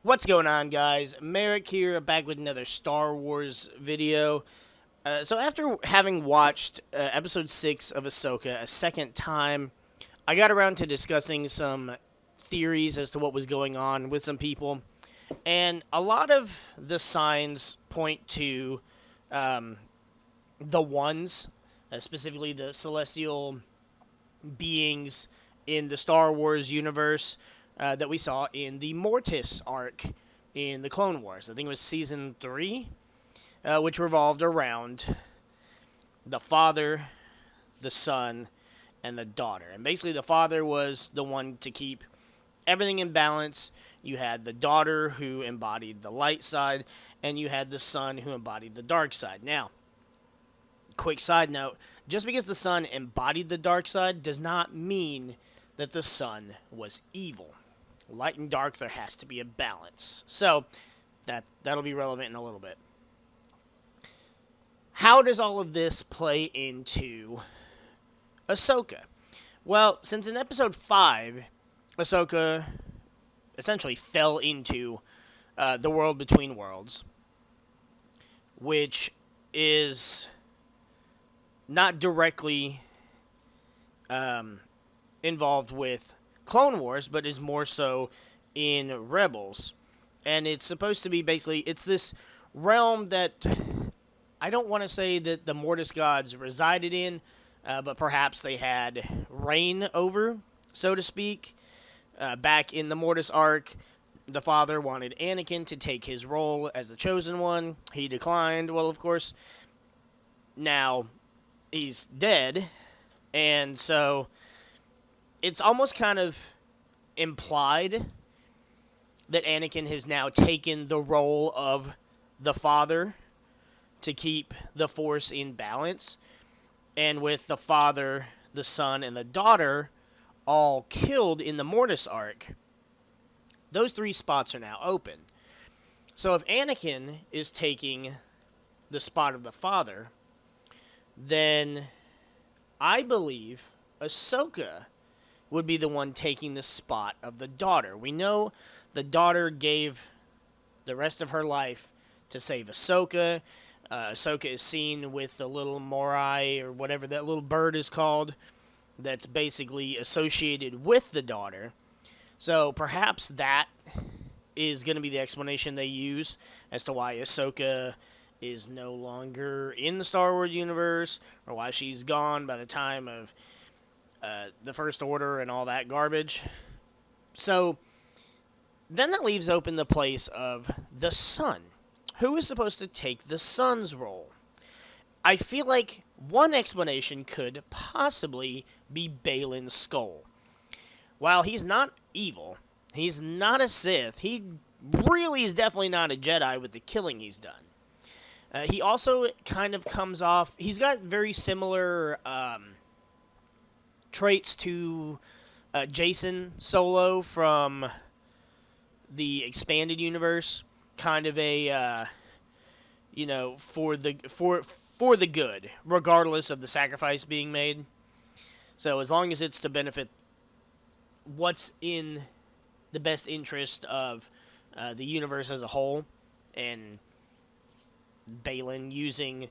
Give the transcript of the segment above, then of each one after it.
What's going on, guys? MariK here, back with another Star Wars video. So after having watched Episode 6 of Ahsoka a second time, I got around to discussing some theories as to what was going on with some people. And a lot of the signs point to the ones, specifically the celestial beings in the Star Wars universe that we saw in the Mortis arc in the Clone Wars. I think it was Season 3, which revolved around the father, the son, and the daughter. And basically the father was the one to keep everything in balance. You had the daughter who embodied the light side, and you had the son who embodied the dark side. Now, quick side note, just because the son embodied the dark side does not mean that the son was evil. Light and dark, there has to be a balance. So, that'll be relevant in a little bit. How does all of this play into Ahsoka? Well, since in Episode 5, Ahsoka essentially fell into the world between worlds, which is not directly involved with Clone Wars, but is more so in Rebels. And it's supposed to be basically, it's this realm that I don't want to say that the Mortis gods resided in, but perhaps they had reign over, so to speak. Back in the Mortis arc, the father wanted Anakin to take his role as the chosen one. He declined. Well, of course, now he's dead, and so it's almost kind of implied that Anakin has now taken the role of the father to keep the Force in balance. And with the father, the son, and the daughter all killed in the Mortis arc, those three spots are now open. So if Anakin is taking the spot of the father, then I believe Ahsoka would be the one taking the spot of the daughter. We know the daughter gave the rest of her life to save Ahsoka. Ahsoka is seen with the little Morai, or whatever that little bird is called, that's basically associated with the daughter. So perhaps that is going to be the explanation they use as to why Ahsoka is no longer in the Star Wars universe, or why she's gone by the time of the First Order and all that garbage. So then that leaves open the place of the son. Who is supposed to take the son's role? I feel like one explanation could possibly be Baylan Skoll. While he's not evil, he's not a Sith, he really is definitely not a Jedi with the killing he's done. He also kind of comes off, he's got very similar traits to Jason Solo from the expanded universe. Kind of a, for the good, regardless of the sacrifice being made. So as long as it's to benefit what's in the best interest of the universe as a whole, and Balin using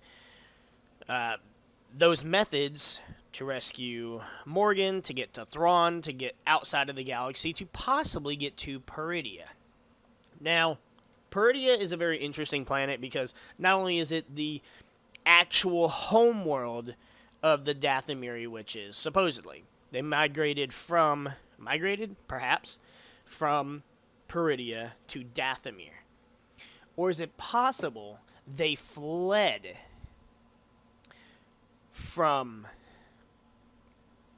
those methods to rescue Morgan, to get to Thrawn, to get outside of the galaxy, to possibly get to Peridea. Now, Peridea is a very interesting planet because not only is it the actual homeworld of the Dathomiri witches, supposedly. They perhaps, from Peridea to Dathomir. Or is it possible they fled from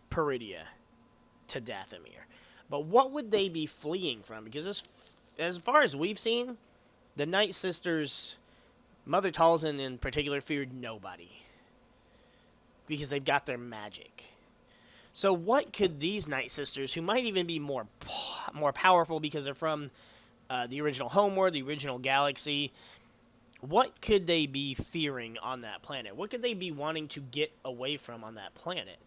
Peridea to Dathomir? But what would they be fleeing from? Because as far as we've seen, the Night Sisters, Mother Talzin in particular, feared nobody. Because they've got their magic. So what could these Night Sisters, who might even be more powerful because they're from the original homeworld, the original galaxy, what could they be fearing on that planet? What could they be wanting to get away from on that planet?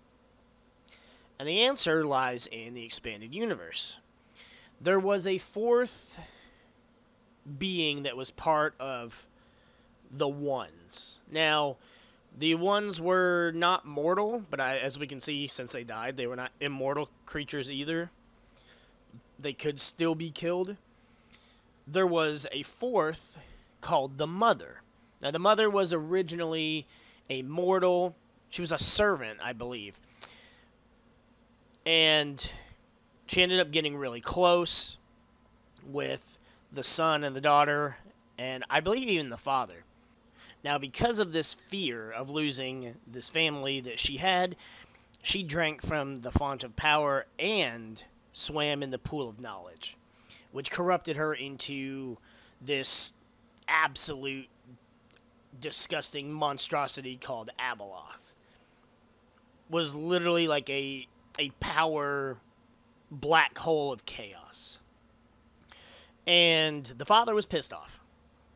And the answer lies in the expanded universe. There was a fourth being that was part of the ones. Now, the ones were not mortal, but as we can see, since they died, they were not immortal creatures either. They could still be killed. There was a fourth called the Mother. Now, the Mother was originally a mortal. She was a servant, I believe. And she ended up getting really close with the son and the daughter, and I believe even the father. Now, because of this fear of losing this family that she had, she drank from the font of power and swam in the pool of knowledge, which corrupted her into this absolute disgusting monstrosity called Abeloth. Was literally like a power black hole of chaos. And the father was pissed off.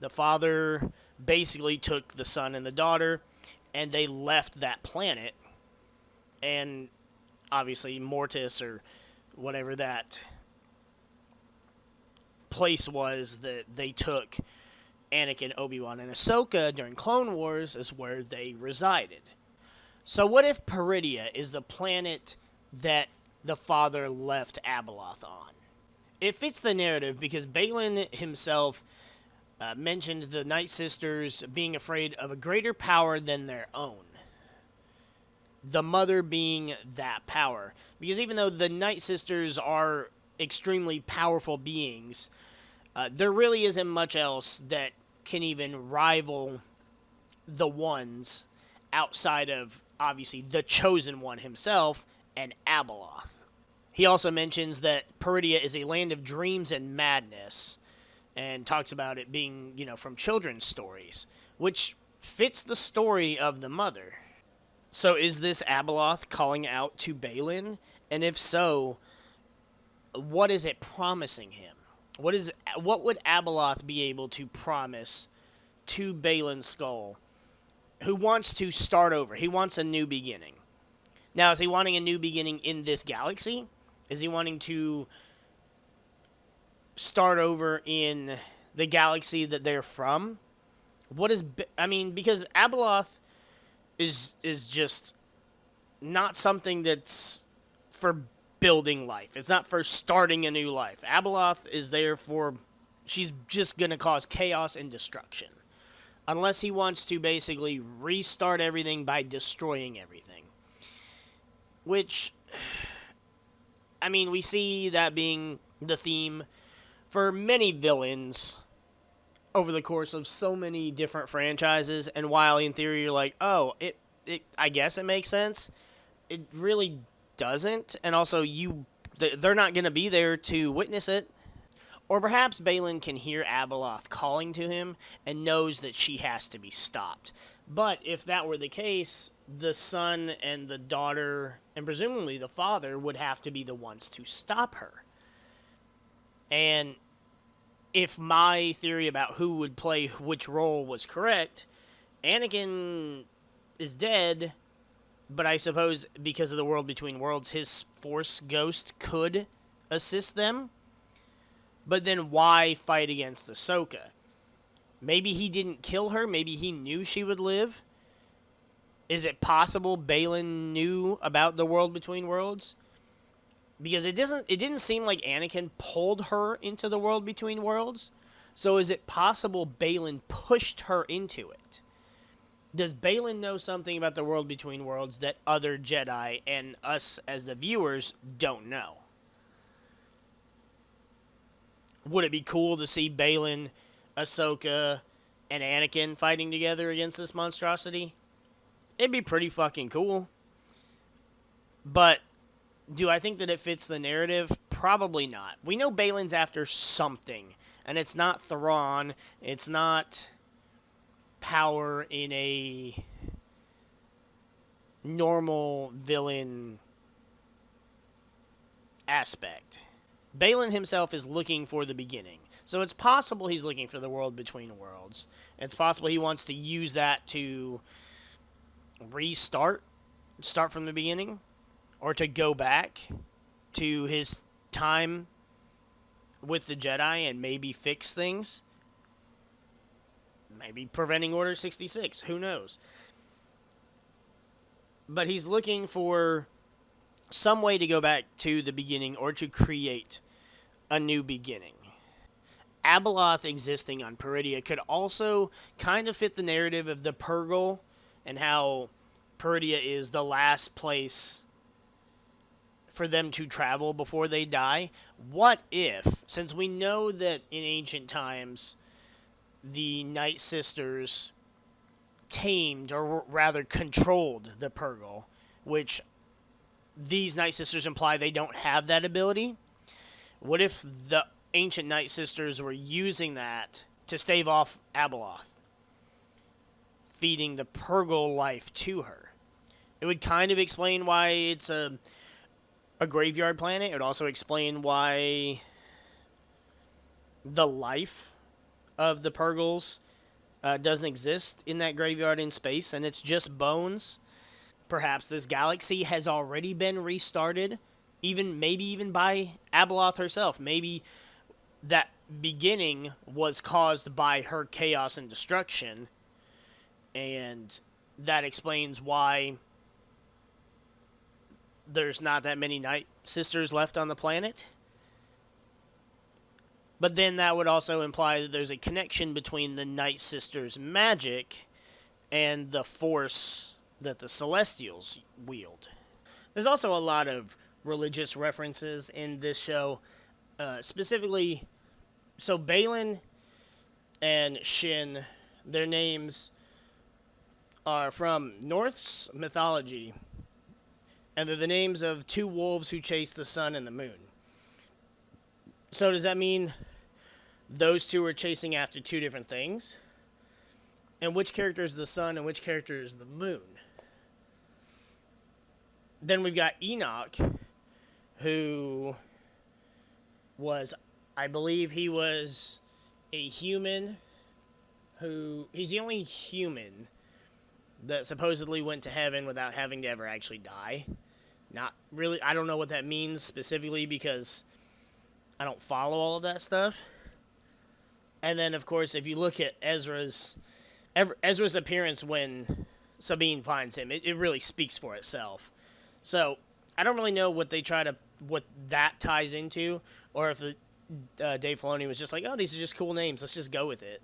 The father basically took the son and the daughter, and they left that planet. And obviously Mortis, or whatever that place was that they took Anakin, Obi-Wan, and Ahsoka during Clone Wars, is where they resided. So what if Peridia is the planet that the father left Abeloth on? It fits the narrative because Baylan himself mentioned the Night Sisters being afraid of a greater power than their own. The Mother being that power. Because even though the Night Sisters are extremely powerful beings, there really isn't much else that can even rival the ones outside of, obviously, the Chosen One himself and Abeloth. He also mentions that Peridia is a land of dreams and madness, and talks about it being, from children's stories, which fits the story of the Mother. So is this Abeloth calling out to Balin? And if so, what is it promising him? What would Abeloth be able to promise to Balin Skull, who wants to start over? He wants a new beginning. Now, is he wanting a new beginning in this galaxy? Is he wanting to start over in the galaxy that they're from? Because Abeloth is just not something that's for building life. It's not for starting a new life. Abeloth is there for, she's just going to cause chaos and destruction. Unless he wants to basically restart everything by destroying everything. Which, we see that being the theme for many villains over the course of so many different franchises, and while in theory you're like, oh, I guess it makes sense, it really doesn't, and also they're not going to be there to witness it. Or perhaps Balin can hear Abeloth calling to him and knows that she has to be stopped. But if that were the case, the son and the daughter, and presumably the father, would have to be the ones to stop her. And if my theory about who would play which role was correct, Anakin is dead, but I suppose because of the World Between Worlds, his Force Ghost could assist them. But then why fight against Ahsoka? Maybe he didn't kill her. Maybe he knew she would live. Is it possible Balin knew about the World Between Worlds? Because it didn't seem like Anakin pulled her into the World Between Worlds. So is it possible Balin pushed her into it? Does Balin know something about the World Between Worlds that other Jedi and us as the viewers don't know? Would it be cool to see Balin, Ahsoka, and Anakin fighting together against this monstrosity? It'd be pretty fucking cool. But do I think that it fits the narrative? Probably not. We know Balin's after something, and it's not Thrawn. It's not power in a normal villain aspect. Balin himself is looking for the beginning. So it's possible he's looking for the World Between Worlds. It's possible he wants to use that to start from the beginning, or to go back to his time with the Jedi and maybe fix things. maybe preventing Order 66. Who knows? But he's looking for some way to go back to the beginning or to create a new beginning. Abeloth existing on Peridia could also kind of fit the narrative of the Purgle and how Peridia is the last place for them to travel before they die. What if, since we know that in ancient times the Night Sisters tamed, or rather controlled, the Purgle, which these Night Sisters imply they don't have that ability. What if the ancient Night Sisters were using that to stave off Abeloth, feeding the Purgle life to her? It would kind of explain why it's a graveyard planet. It would also explain why the life of the Purgles doesn't exist in that graveyard in space, and it's just bones. Perhaps this galaxy has already been restarted, maybe even by Abeloth herself. Maybe that beginning was caused by her chaos and destruction, and that explains why there's not that many Night Sisters left on the planet. But then that would also imply that there's a connection between the Night Sisters' magic and the force that the Celestials wield. There's also a lot of religious references in this show. Specifically, so Balin and Shin, their names are from Norse mythology, and they're the names of two wolves who chase the sun and the moon. So does that mean those two are chasing after two different things? And which character is the sun and which character is the moon? Then we've got Enoch, who was, I believe he was a human he's the only human that supposedly went to heaven without having to ever actually die. Not really, I don't know what that means specifically because I don't follow all of that stuff. And then, of course, if you look at Ezra's appearance when Sabine finds him, it really speaks for itself. So I don't really know what that ties into, or if Dave Filoni was just like, oh, these are just cool names, let's just go with it.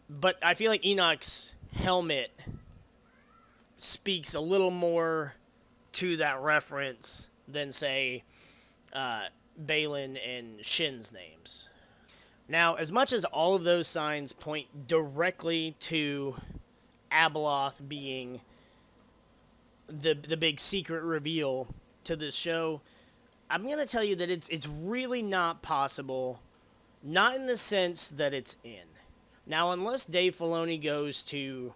But I feel like Enoch's helmet speaks a little more to that reference than, say, Baylan and Shin's names. Now, as much as all of those signs point directly to Abeloth being the big secret reveal to this show, I'm going to tell you that it's really not possible, not in the sense that it's in. Now, unless Dave Filoni goes to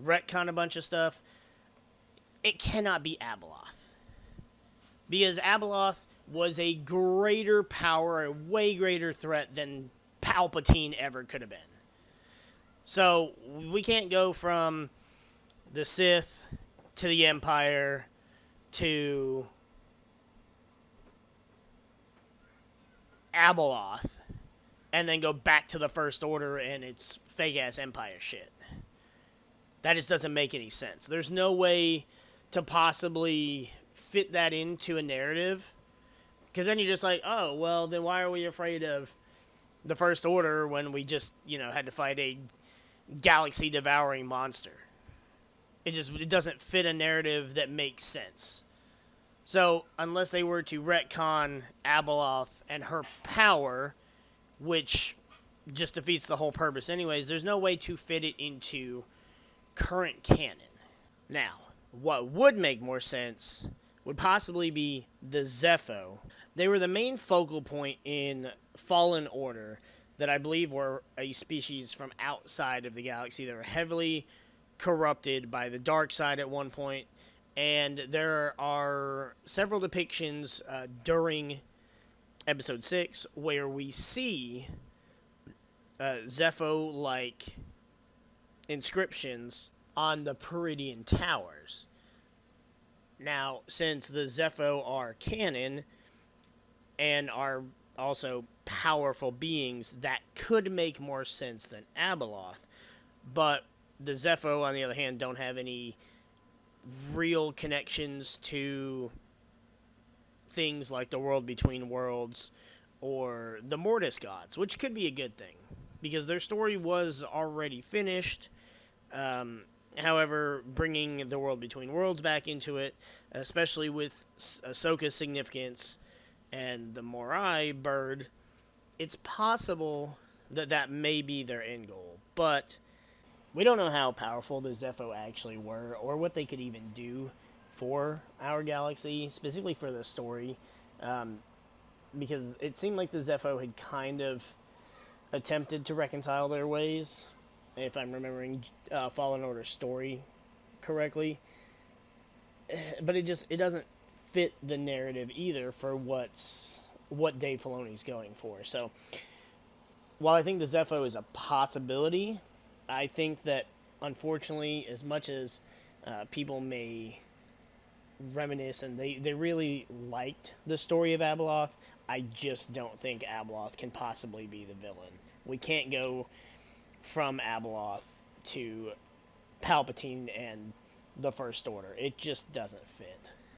retcon a bunch of stuff, it cannot be Abeloth. Because Abeloth was a greater power, a way greater threat than Palpatine ever could have been. So, we can't go from the Sith to the Empire to Abeloth and then go back to the First Order and its fake-ass Empire shit. That just doesn't make any sense. There's no way to possibly fit that into a narrative, because then you're just like, oh, well, then why are we afraid of the First Order when we just, had to fight a galaxy-devouring monster? It doesn't fit a narrative that makes sense. So, unless they were to retcon Abeloth and her power, which just defeats the whole purpose anyways, there's no way to fit it into current canon. Now, what would make more sense would possibly be the Zepho. They were the main focal point in Fallen Order that I believe were a species from outside of the galaxy that were heavily corrupted by the dark side at one point, and there are several depictions during Episode 6 where we see Zepho-like inscriptions on the Peridian Towers. Now, since the Zepho are canon and are also powerful beings, that could make more sense than Abeloth. But the Zepho, on the other hand, don't have any real connections to things like the world between worlds or the Mortis gods, which could be a good thing because their story was already finished. However, bringing the world between worlds back into it, especially with Ahsoka's significance and the Morai bird, it's possible that that may be their end goal. But we don't know how powerful the Zepho actually were or what they could even do for our galaxy, specifically for the story, because it seemed like the Zepho had kind of attempted to reconcile their ways, if I'm remembering Fallen Order's story correctly. But it doesn't fit the narrative either for what Dave Filoni's going for. So while I think the Zepho is a possibility, I think that unfortunately, as much as people may reminisce and they really liked the story of Abeloth, I just don't think Abeloth can possibly be the villain. We can't go from Abeloth to Palpatine and the First Order. It just doesn't fit.